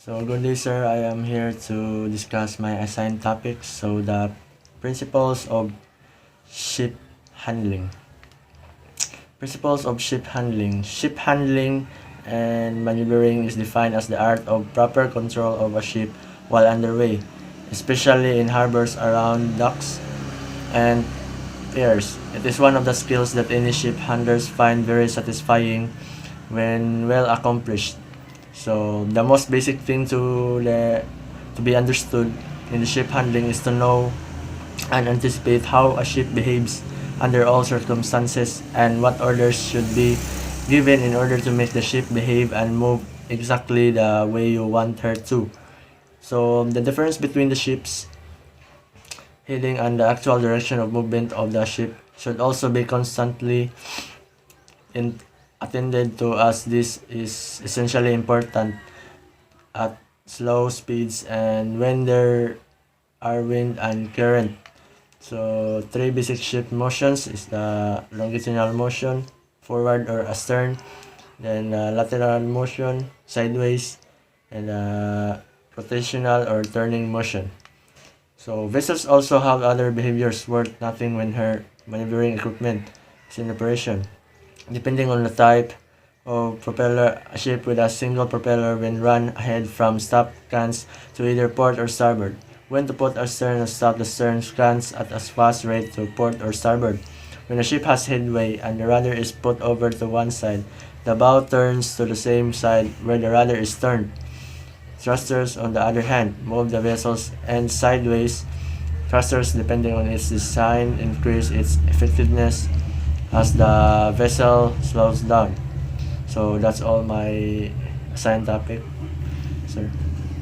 So good day, sir. I am here to discuss my assigned topics. So the principles of ship handling. Principles of ship handling. Ship handling and maneuvering is defined as the art of proper control of a ship while underway, especially in harbors around docks and piers. It is one of the skills that any ship handlers find very satisfying when well accomplished. So the most basic thing to be understood in the ship handling is to know and anticipate how a ship behaves under all circumstances and what orders should be given in order to make the ship behave and move exactly the way you want her to. So the difference between the ship's heading and the actual direction of movement of the ship should also be constantly attended to, as this is essentially important at slow speeds and when there are wind and current. So three basic ship motions is the longitudinal motion, forward or astern, then lateral motion, sideways, and rotational or turning motion. So vessels also have other behaviors worth nothing when her maneuvering equipment is in operation. Depending on the type of propeller, a ship with a single propeller will run ahead from stop cans to either port or starboard. When to put astern or stop the stern cans at a fast rate to port or starboard. When a ship has headway and the rudder is put over to one side, the bow turns to the same side where the rudder is turned. Thrusters, on the other hand, move the vessel's end sideways. Thrusters, depending on its design, increase its effectiveness as the vessel slows down. So that's all my assigned topic, sir.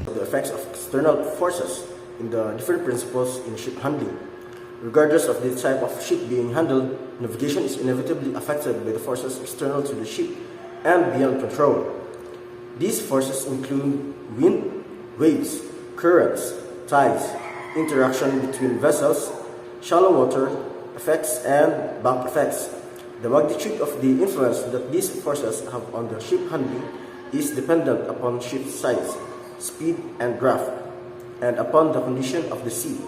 The effects of external forces in the different principles in ship handling. Regardless of the type of ship being handled, navigation is inevitably affected by the forces external to the ship and beyond control. These forces include wind, waves, currents, tides, interaction between vessels, shallow water effects, and bank effects. The magnitude of the influence that these forces have on the ship handling is dependent upon ship size, speed, and draft, and upon the condition of the sea.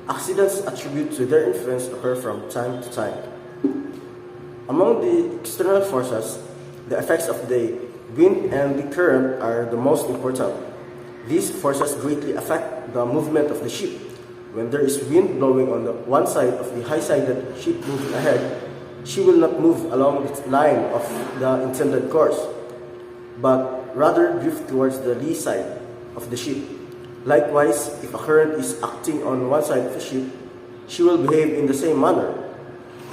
Accidents attributed to their influence occur from time to time. Among the external forces, the effects of the wind and the current are the most important. These forces greatly affect the movement of the ship. When there is wind blowing on the one side of the high-sided ship moving ahead, she will not move along the line of the intended course, but rather drift towards the lee side of the ship. Likewise, if a current is acting on one side of the ship, she will behave in the same manner.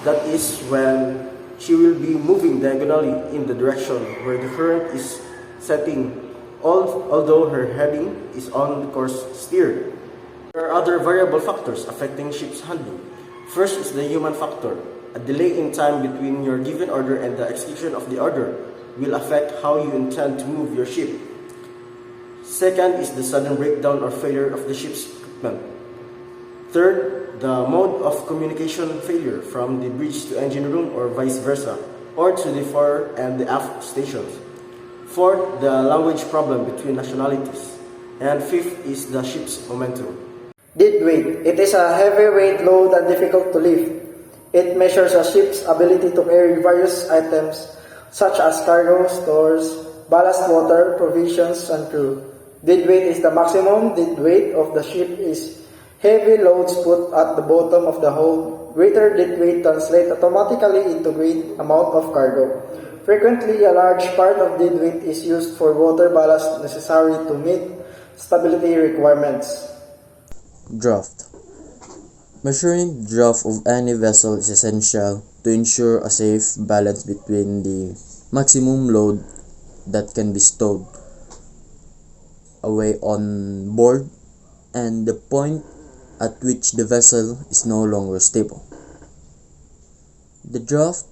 That is, when she will be moving diagonally in the direction where the current is setting, although her heading is on the course steered. There are other variable factors affecting ship's handling. First is the human factor. A delay in time between your given order and the execution of the order will affect how you intend to move your ship. Second is the sudden breakdown or failure of the ship's equipment. Third, the mode of communication failure from the bridge to engine room or vice versa, or to the fore and the aft stations. Fourth, the language problem between nationalities. And fifth is the ship's momentum. Dead weight. It is a heavy weight load and difficult to lift. It measures a ship's ability to carry various items such as cargo, stores, ballast water, provisions, and crew. Dead weight is the maximum dead weight of the ship is heavy loads put at the bottom of the hold. Greater dead weight translates automatically into great amount of cargo. Frequently, a large part of dead weight is used for water ballast necessary to meet stability requirements. Draft. Measuring draft of any vessel is essential to ensure a safe balance between the maximum load that can be stowed away on board and the point at which the vessel is no longer stable. The draft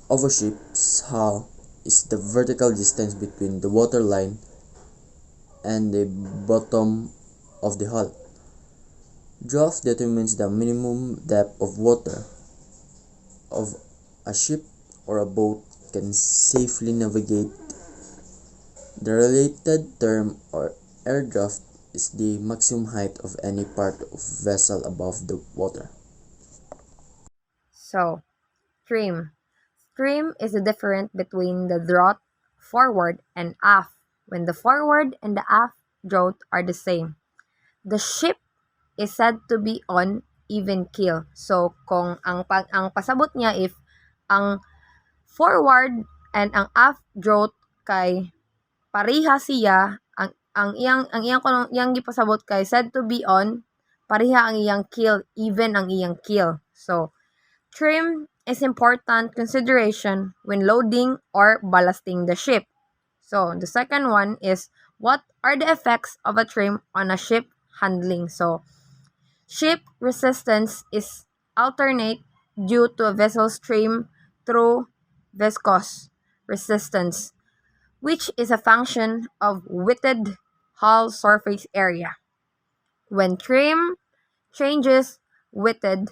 of a ship's hull is the vertical distance between the waterline and the bottom of the hull. Draft determines the minimum depth of water of a ship or a boat can safely navigate The related term or air draft is the maximum height of any part of vessel above the water. So, trim. Trim is the difference between the draught forward and aft when the forward and the aft draught are the same. The ship is said to be on even keel. So, kung ang pasabot niya if ang forward and ang aft draught kay pareha siya, ang iyang gipasabot kay said to be on pareha ang iyang keel, even ang iyang keel. So, trim is important consideration when loading or ballasting the ship. So, the second one is what are the effects of a trim on a ship handling? So, ship resistance is alternate due to a vessel's trim through viscous resistance, which is a function of wetted hull surface area. When trim changes wetted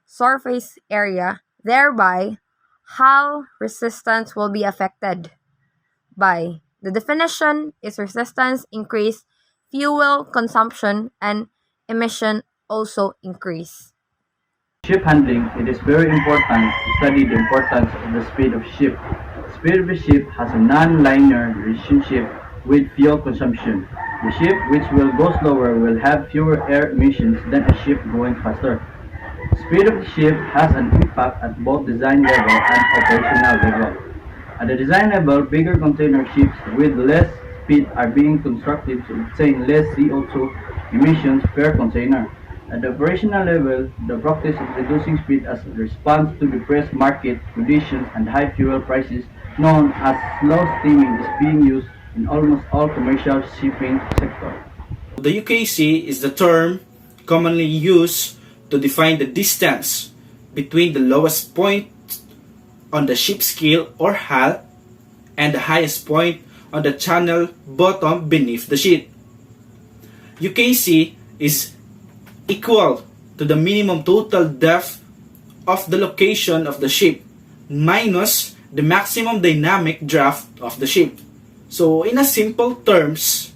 surface area, thereby hull resistance will be affected. By the definition is resistance increase, fuel consumption and emission also increase. Ship handling, it is very important to study the importance of the speed of ship. Speed of a ship has a non-linear relationship with fuel consumption. The ship which will go slower will have fewer air emissions than a ship going faster. Speed of the ship has an impact at both design level and operational level. At the design level, bigger container ships with less speed are being constructed to obtain less CO2 emissions per container. At the operational level, the practice of reducing speed as a response to depressed market conditions and high fuel prices, known as slow steaming, is being used in almost all commercial shipping sectors. The UKC is the term commonly used to define the distance between the lowest point on the ship scale or hull and the highest point on the channel bottom beneath the ship. UKC is equal to the minimum total depth of the location of the ship minus the maximum dynamic draft of the ship. So in a simple terms,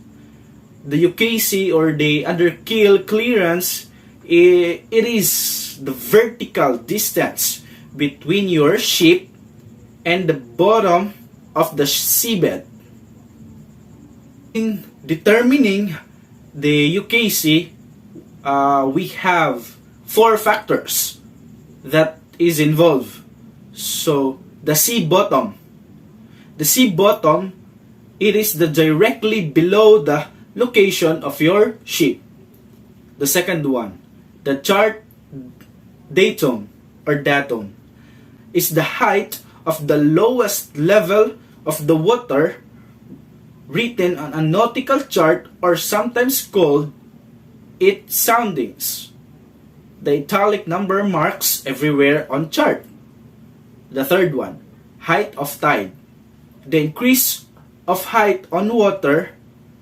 the UKC or the under keel clearance, it is the vertical distance between your ship and the bottom of the seabed. In determining the UKC, we have four factors that is involved. So the sea bottom. The sea bottom, it is the directly below the location of your ship. The second one, the chart datum or datum, is the height of the lowest level of the water written on a nautical chart or sometimes called its soundings. The italic number marks everywhere on chart. The third one, height of tide. The increase of height on water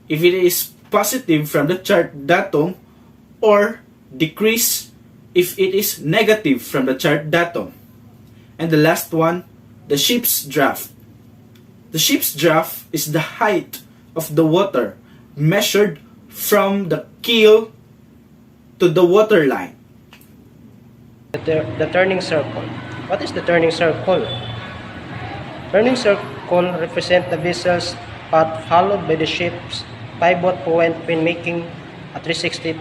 if it is positive from the chart datum or decrease if it is negative from the chart datum. And the last one, the ship's draft. The ship's draft is the height of the water measured from the keel to the water line. The turning circle. What is the turning circle? Turning circle represents the vessel's path followed by the ship's pivot point when making a 360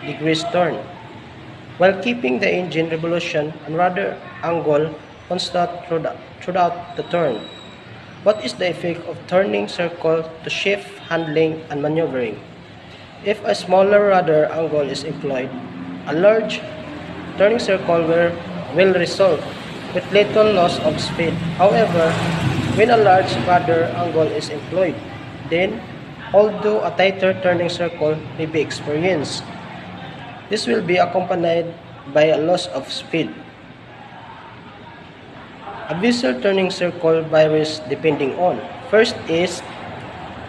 degrees turn, while keeping the engine revolution and rudder angle constant throughout the turn. What is the effect of turning circle to ship handling and maneuvering? If a smaller rudder angle is employed, a large turning circle will result with little loss of speed. However, when a large rudder angle is employed, then although a tighter turning circle may be experienced, this will be accompanied by a loss of speed. A vessel turning circle varies depending on, first is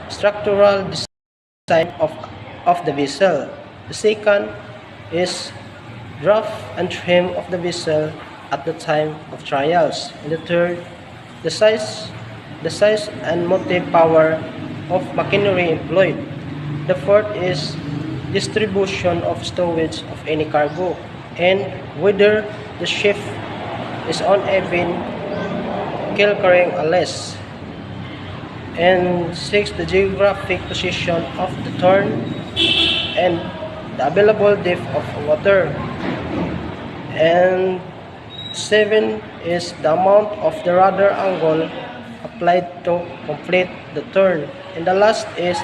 structural design of the vessel. The second is draft and trim of the vessel at the time of trials. And the third, the size the size and motive power of machinery employed. The fourth is distribution of stowage of any cargo and whether the ship is on even keel carrying a less. And six, the geographic position of the turn and the available depth of water. And seven is the amount of the rudder angle applied to complete the turn. And the last is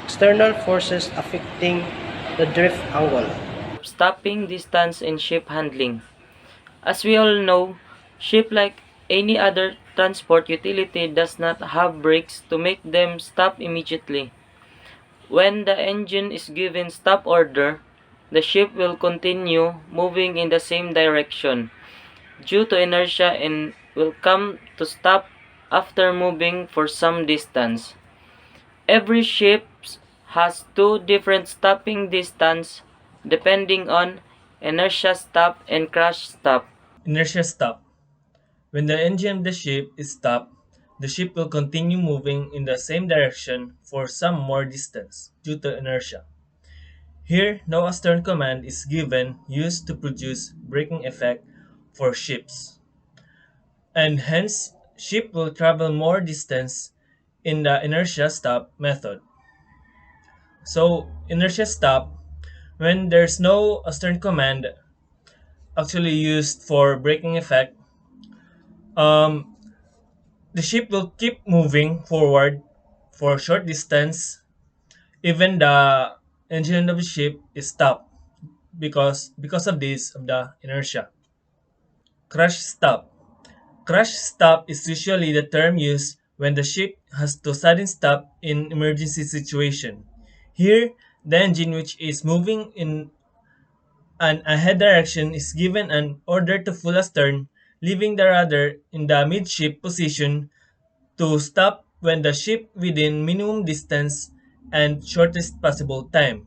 external forces affecting the drift angle. Stopping distance in ship handling. As we all know, ship like any other transport utility does not have brakes to make them stop immediately. When the engine is given stop order, the ship will continue moving in the same direction due to inertia and will come to stop after moving for some distance. Every ship has two different stopping distance depending on inertia stop and crash stop. Inertia stop. When the engine of the ship is stopped, the ship will continue moving in the same direction for some more distance due to inertia. Here, no astern command is given used to produce braking effect for ships, and hence ship will travel more distance in the inertia stop method. So, inertia stop, when there's no astern command actually used for braking effect, um, the ship will keep moving forward for a short distance, even the engine of the ship is stopped because of this of the inertia. Crash stop. Crash stop is usually the term used when the ship has to sudden stop in emergency situation. Here, the engine which is moving in an ahead direction is given an order to full astern, leaving the rudder in the midship position to stop when the ship within minimum distance and shortest possible time.